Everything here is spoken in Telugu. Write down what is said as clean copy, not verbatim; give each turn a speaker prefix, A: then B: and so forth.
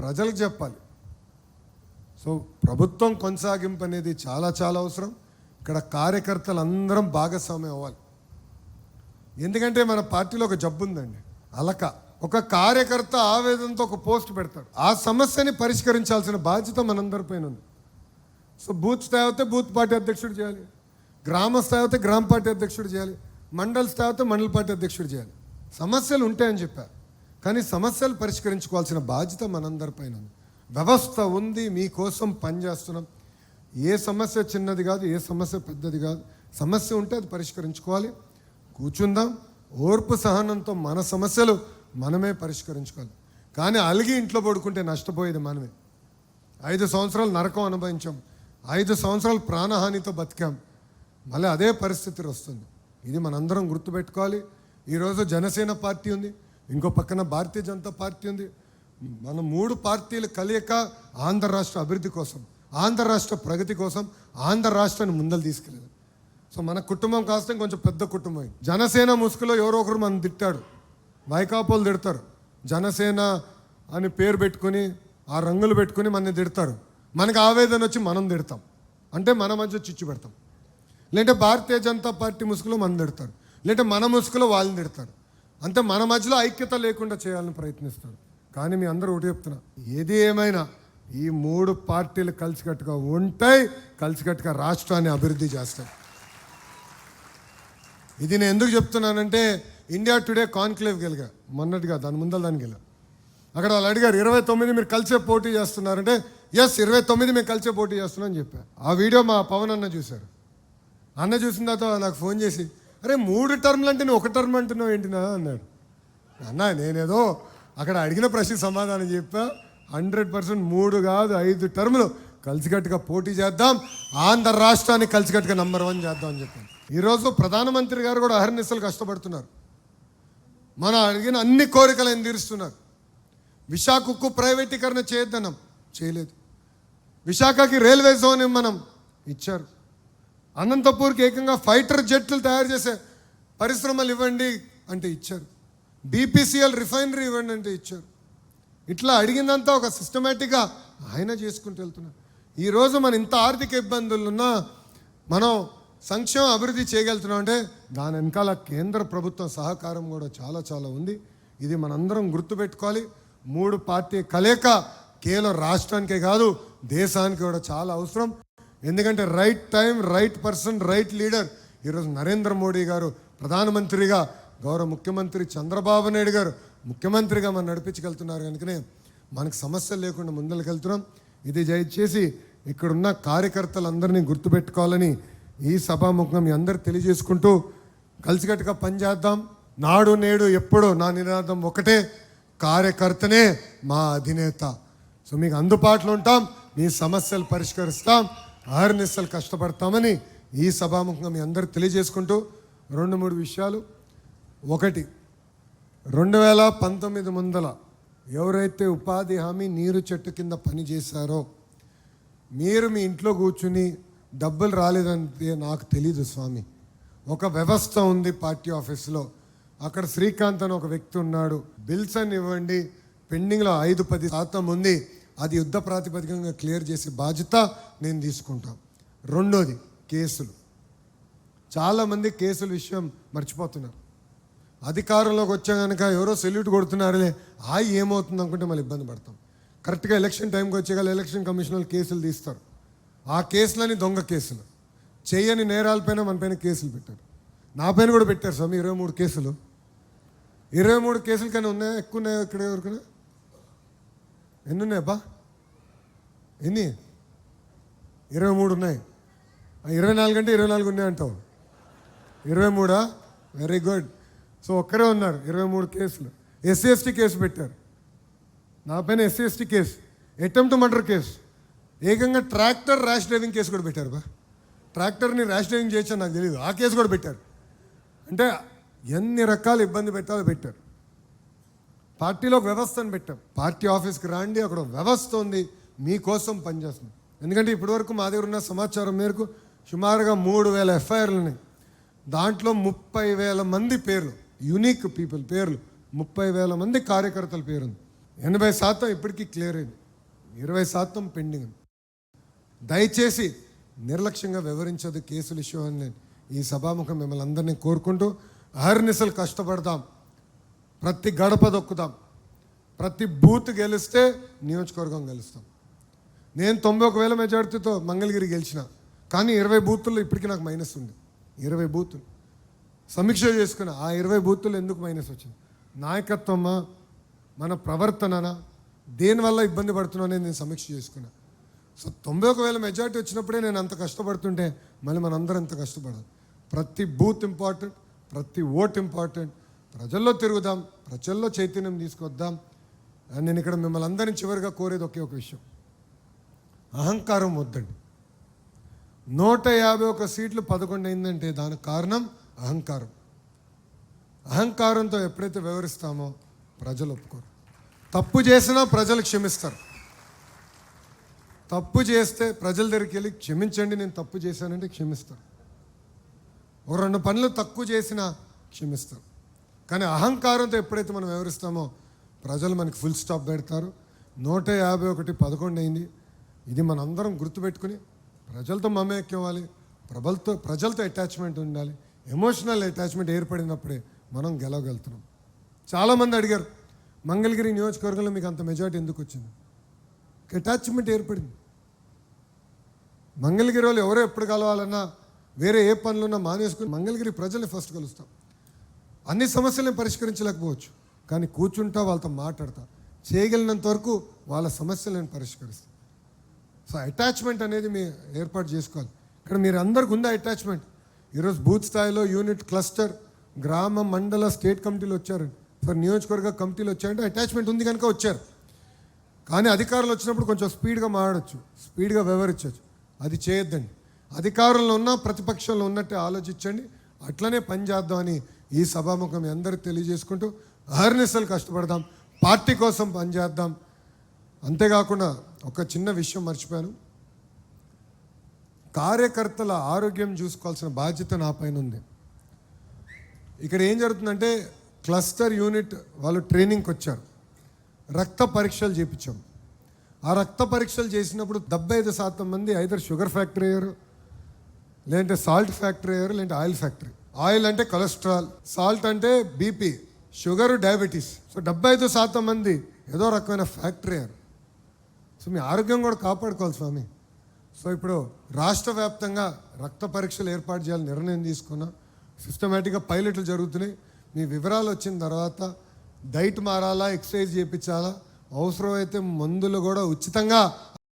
A: ప్రజలకు చెప్పాలి. సో ప్రభుత్వం కొనసాగింపు అనేది చాలా చాలా అవసరం. ఇక్కడ కార్యకర్తలు అందరం భాగస్వామ్యం అవ్వాలి. ఎందుకంటే మన పార్టీలో ఒక జబ్బు ఉందండి, అలక. ఒక కార్యకర్త ఆవేదనతో ఒక పోస్ట్ పెడతాడు, ఆ సమస్యని పరిష్కరించాల్సిన బాధ్యత మనందరిపైన ఉంది. సో బూత్ స్థాయి అయితే బూత్ పార్టీ అధ్యక్షుడు చేయాలి, గ్రామ స్థాయి అయితే గ్రామ పార్టీ అధ్యక్షుడు చేయాలి, మండల స్థాయి అయితే మండల పార్టీ అధ్యక్షుడు చేయాలి. సమస్యలు ఉంటాయని చెప్పారు, కానీ సమస్యలు పరిష్కరించుకోవాల్సిన బాధ్యత మనందరిపైన ఉంది. వ్యవస్థ ఉంది, మీకోసం పనిచేస్తున్నాం. ఏ సమస్య చిన్నది కాదు, ఏ సమస్య పెద్దది కాదు. సమస్య ఉంటే అది పరిష్కరించుకోవాలి. కూర్చుందాం, ఓర్పు సహనంతో మన సమస్యలు మనమే పరిష్కరించుకోవాలి. కానీ అలిగి ఇంట్లో పడుకుంటే నష్టపోయేది మనమే. 5 సంవత్సరాలు నరకం అనుభవించాం, 5 సంవత్సరాలు ప్రాణహానితో బతికాం. మళ్ళీ అదే పరిస్థితి వస్తుంది. ఇది మనందరం గుర్తుపెట్టుకోవాలి. ఈరోజు జనసేన పార్టీ ఉంది, ఇంకో పక్కన భారతీయ జనతా పార్టీ ఉంది. మన 3 పార్టీలు కలియక ఆంధ్ర రాష్ట్ర అభివృద్ధి కోసం, ఆంధ్ర రాష్ట్ర ప్రగతి కోసం ఆంధ్ర రాష్ట్రాన్ని ముందలు తీసుకెళ్ళారు. సో మన కుటుంబం కాస్త కొంచెం పెద్ద కుటుంబం. జనసేన ముసుగులో ఎవరో ఒకరు మనం తిట్టాడు, వైకాపోలు తిడతారు. జనసేన అని పేరు పెట్టుకుని ఆ రంగులు పెట్టుకుని మనని తిడతారు. మనకు ఆవేదన వచ్చి మనం తిడతాం, అంటే మన మధ్య చిచ్చు పెడతాం. లేదంటే భారతీయ జనతా పార్టీ ముసుగులో మనం తిడతారు, లేదంటే మన ముసుగులో వాళ్ళని తిడతారు. అంటే మన మధ్యలో ఐక్యత లేకుండా చేయాలని ప్రయత్నిస్తారు. కానీ మీ అందరూ ఒకటి చెప్తున్నా, ఏది ఏమైనా ఈ 3 పార్టీలు కలిసికట్టుగా ఉంటాయి, కలిసికట్టుగా రాష్ట్రాన్ని అభివృద్ధి చేస్తాయి. ఇది నేను ఎందుకు చెప్తున్నానంటే, ఇండియా టుడే కాన్క్లేవ్కి వెళ్ళగా మొన్నటిగా దాని ముందర దానికి వెళ్ళా. అక్కడ వాళ్ళు అడిగారు 29 మీరు కలిసే పోటీ చేస్తున్నారంటే, ఎస్ 29 మేము కలిసే పోటీ చేస్తున్నాం అని చెప్పా. ఆ వీడియో మా పవన్ అన్న చూశారు. అన్న చూసిన తర్వాత నాకు ఫోన్ చేసి, అరే 3 టర్మ్లు అంటే నువ్వు 1 టర్మ్ అంటున్నావు ఏంటినా అన్నాడు. అన్న నేనేదో అక్కడ అడిగిన ప్రశ్న సమాధానం చెప్పా. 100% 3 కాదు 5 టర్ములు కలిసికట్టుగా పోటీ చేద్దాం, ఆంధ్ర రాష్ట్రాన్ని కలిసికట్టుగా నంబర్ 1 చేద్దాం అని చెప్పాను. ఈరోజు ప్రధానమంత్రి గారు కూడా అహర్నిశలు కష్టపడుతున్నారు. మనం అడిగిన అన్ని కోరికలు ఆయన తీరుస్తున్నారు. విశాఖ ఉక్కు ప్రైవేటీకరణ చేయొద్దన్నాం, చేయలేదు. విశాఖకి రైల్వే జోన్ మనం ఇచ్చారు. అనంతపూర్కి ఏకంగా ఫైటర్ జెట్లు తయారు చేసే పరిశ్రమలు ఇవ్వండి అంటే ఇచ్చారు. బీపీసీఎల్ రిఫైనరీ ఇవ్వండి అంటే ఇచ్చారు. ఇట్లా అడిగిందంతా ఒక సిస్టమేటిక్గా ఆయన చేసుకుంటూ వెళ్తున్నారు. ఈరోజు మన ఇంత ఆర్థిక ఇబ్బందులున్నా మనం సంక్షేమ అభివృద్ధి చేయగలుగుతున్నాం అంటే దాని వెనకాల కేంద్ర ప్రభుత్వం సహకారం కూడా చాలా చాలా ఉంది. ఇది మనందరం గుర్తుపెట్టుకోవాలి. 3 పార్టీ కలయిక కేవలం రాష్ట్రానికే కాదు దేశానికి కూడా చాలా అవసరం. ఎందుకంటే right time, right person, right leader. ఈరోజు నరేంద్ర మోడీ గారు ప్రధానమంత్రిగా, గౌరవ ముఖ్యమంత్రి చంద్రబాబు నాయుడు గారు ముఖ్యమంత్రిగా మనం నడిపించగలుగుతున్నారు. కనుకనే మనకు సమస్యలు లేకుండా ముందరికెళ్తున్నాం. ఇది దయచేసి ఇక్కడున్న కార్యకర్తలందరినీ గుర్తుపెట్టుకోవాలని ఈ సభాముఖంగా మీ అందరు తెలియజేసుకుంటూ, కలిసికట్టుగా పనిచేద్దాం. నాడు నేడు ఎప్పుడు నా నినాదం ఒకటే, కార్యకర్తనే మా అధినేత. సో మీకు అందుబాటులో ఉంటాం, మీ సమస్యలు పరిష్కరిస్తాం, అహర్నిశలు కష్టపడతామని ఈ సభాముఖంగా మీ అందరు తెలియజేసుకుంటూ 2-3 విషయాలు. ఒకటి, 2019 ముందల ఎవరైతే ఉపాధి హామీ నీరు చెట్టు కింద పని చేశారో, మీరు మీ ఇంట్లో కూర్చుని డబ్బులు రాలేదంటే నాకు తెలీదు స్వామి. ఒక వ్యవస్థ ఉంది పార్టీ ఆఫీస్లో, అక్కడ శ్రీకాంత్ అని ఒక వ్యక్తి ఉన్నాడు. బిల్స్ అని ఇవ్వండి, పెండింగ్లో 5-10% ఉంది, అది యుద్ధ ప్రాతిపదికంగా క్లియర్ చేసే బాధ్యత నేను తీసుకుంటాను. రెండోది, కేసులు. చాలామంది కేసుల విషయం మర్చిపోతున్నారు. అధికారంలోకి వచ్చా కనుక ఎవరో సెల్యూట్ కొడుతున్నారులే, ఏమవుతుంది అనుకుంటే మళ్ళీ ఇబ్బంది పడతాం. కరెక్ట్గా ఎలక్షన్ టైంకి వచ్చేగాలి ఎలక్షన్ కమిషన్ వాళ్ళు కేసులు తీస్తారు. ఆ కేసులని దొంగ కేసులు, చేయని నేరాలపైన మన పైన కేసులు పెట్టారు. నా పైన కూడా పెట్టారు స్వామి 23 కేసులు. 23 కేసులు కానీ ఉన్నాయా? ఎక్కువ ఉన్నాయా? ఇక్కడ ఎవరికైనా ఎన్ని ఉన్నాయబ్బా? ఎన్ని? 23 ఉన్నాయి. 24 అంటే 24 ఉన్నాయి అంటావు. 23? Very good. సో ఒక్కరే ఉన్నారు 23 కేసులు. SC/ST కేసు పెట్టారు. నా పైన SC/ST case, attempt murder case, ఏకంగా ట్రాక్టర్ ర్యాష్ డ్రైవింగ్ కేసు కూడా పెట్టారు. ట్రాక్టర్ని ర్యాష్ డ్రైవింగ్ చేయొచ్చని నాకు తెలియదు, ఆ కేసు కూడా పెట్టారు. అంటే ఎన్ని రకాల ఇబ్బంది పెట్టాలో పెట్టారు. పార్టీలో వ్యవస్థను పెట్టాం. పార్టీ ఆఫీస్కి రాండి, అక్కడ వ్యవస్థ ఉంది, మీకోసం పనిచేస్తుంది. ఎందుకంటే ఇప్పటివరకు మా దగ్గర ఉన్న సమాచారం మేరకు సుమారుగా 3000 FIRలు ఉన్నాయి. దాంట్లో 30,000 మంది పేర్లు, యూనిక్ పీపుల్ పేర్లు, 30,000 మంది కార్యకర్తల పేరు ఉంది. 80% ఇప్పటికీ క్లియర్ అయింది, 20% పెండింగ్. దయచేసి నిర్లక్ష్యంగా వివరించదు కేసులు ఇష్యూ అని నేను ఈ సభాముఖం మిమ్మల్ని అందరినీ కోరుకుంటూ అహర్నిశలు కష్టపడదాం, ప్రతి గడప దొక్కుదాం, ప్రతి బూత్ గెలిస్తే నియోజకవర్గం గెలుస్తాం. నేను 91,000 మెజార్టీతో మంగళగిరి గెలిచిన, కానీ 20 బూతుల్లో ఇప్పటికీ నాకు మైనస్ ఉంది. 20 బూతులు సమీక్ష చేసుకున్నా, ఆ 20 బూతులు ఎందుకు మైనస్ వచ్చింది? నాయకత్వమా, మన ప్రవర్తననా, దేనివల్ల ఇబ్బంది పడుతున్నా అనేది నేను సమీక్ష చేసుకున్నా. సో 91,000 మెజార్టీ వచ్చినప్పుడే నేను అంత కష్టపడుతుంటే మళ్ళీ మనందరం అంత కష్టపడాలి. ప్రతి బూత్ ఇంపార్టెంట్, ప్రతి ఓట్ ఇంపార్టెంట్. ప్రజల్లో తిరుగుదాం, ప్రజల్లో చైతన్యం తీసుకొద్దాం. అండ్ నేను ఇక్కడ మిమ్మల్ని అందరినీ చివరిగా కోరేది ఒకే ఒక విషయం, అహంకారం వద్దండి. 151 సీట్లు 11 అయిందంటే దానికి కారణం అహంకారం. అహంకారంతో ఎప్పుడైతే వ్యవహరిస్తామో ప్రజలు ఒప్పుకోరు. తప్పు చేసినా ప్రజలు క్షమిస్తారు. తప్పు చేస్తే ప్రజల దగ్గరికి వెళ్ళి క్షమించండి, నేను తప్పు చేశానంటే క్షమిస్తారు. ఒక 2 పనులు తక్కువ చేసినా క్షమిస్తారు. కానీ అహంకారంతో ఎప్పుడైతే మనం వ్యవహరిస్తామో ప్రజలు మనకి ఫుల్ స్టాప్ పెడతారు. 151 11 అయింది. ఇది మనందరం గుర్తుపెట్టుకుని ప్రజలతో మమేక్యం అవ్వాలి, ప్రజలతో అటాచ్మెంట్ ఉండాలి. ఎమోషనల్ అటాచ్మెంట్ ఏర్పడినప్పుడే మనం గెలవగలుగుతున్నాం. చాలామంది అడిగారు, మంగళగిరి నియోజకవర్గంలో మీకు అంత మెజార్టీ ఎందుకు వచ్చింది? అటాచ్మెంట్ ఏర్పడింది. మంగళగిరి వాళ్ళు ఎవరో ఎప్పుడు కలవాలన్నా, వేరే ఏ పనులున్నా మానేసుకుని మంగళగిరి ప్రజల్ని ఫస్ట్ కలుస్తాం. అన్ని సమస్యలను పరిష్కరించలేకపోవచ్చు, కానీ కూర్చుంటా, వాళ్ళతో మాట్లాడతా, చేయగలిగినంత వరకు వాళ్ళ సమస్యలను పరిష్కరిస్తాం. సో అటాచ్మెంట్ అనేది మీరు ఏర్పాటు చేసుకోవాలి. ఇక్కడ మీరు అందరికి ఉందా అటాచ్మెంట్? ఈరోజు బూత్ స్థాయిలో యూనిట్, క్లస్టర్, గ్రామ, మండల, స్టేట్ కమిటీలు వచ్చారు, ఫర్ నియోజకవర్గ కమిటీలు వచ్చారంటే అటాచ్మెంట్ ఉంది కనుక వచ్చారు. కానీ అధికారులు వచ్చినప్పుడు కొంచెం స్పీడ్గా మాట్లాడచ్చు, స్పీడ్గా వ్యవహరించవచ్చు. అది చేయొద్దండి. అధికారంలో ఉన్న ప్రతిపక్షంలో ఉన్నట్టే ఆలోచించండి, అట్లనే పనిచేద్దామని ఈ సభాముఖం మీ అందరికీ తెలియజేసుకుంటూ అహర్నిశలు కష్టపడదాం, పార్టీ కోసం పనిచేద్దాం. అంతేకాకుండా ఒక చిన్న విషయం మర్చిపోయాను, కార్యకర్తల ఆరోగ్యం చూసుకోవాల్సిన బాధ్యత నా పైన ఉంది. ఇక్కడ ఏం జరుగుతుందంటే, క్లస్టర్ యూనిట్ వాళ్ళు ట్రైనింగ్కి వచ్చారు, రక్త పరీక్షలు చేయించాం. ఆ రక్త పరీక్షలు చేసినప్పుడు 75% మంది ఐదర్ షుగర్ ఫ్యాక్టరీ అయ్యారు, లేదంటే సాల్ట్ ఫ్యాక్టరీ అయ్యారు, లేదంటే ఆయిల్ ఫ్యాక్టరీ. ఆయిల్ అంటే కొలెస్ట్రాల్, సాల్ట్ అంటే బీపీ, షుగర్ డయాబెటీస్. సో 75% మంది ఏదో రకమైన ఫ్యాక్టరీ అయ్యారు. సో మీ ఆరోగ్యం కూడా కాపాడుకోవాలి స్వామి. సో ఇప్పుడు రాష్ట్ర వ్యాప్తంగా రక్త పరీక్షలు ఏర్పాటు చేయాలని నిర్ణయం తీసుకున్నా. సిస్టమేటిక్గా పైలట్లు జరుగుతున్నాయి. మీ వివరాలు వచ్చిన తర్వాత డైట్ మారాలా, ఎక్సర్సైజ్ చేయించాలా, అవసరమైతే మందులు కూడా ఉచితంగా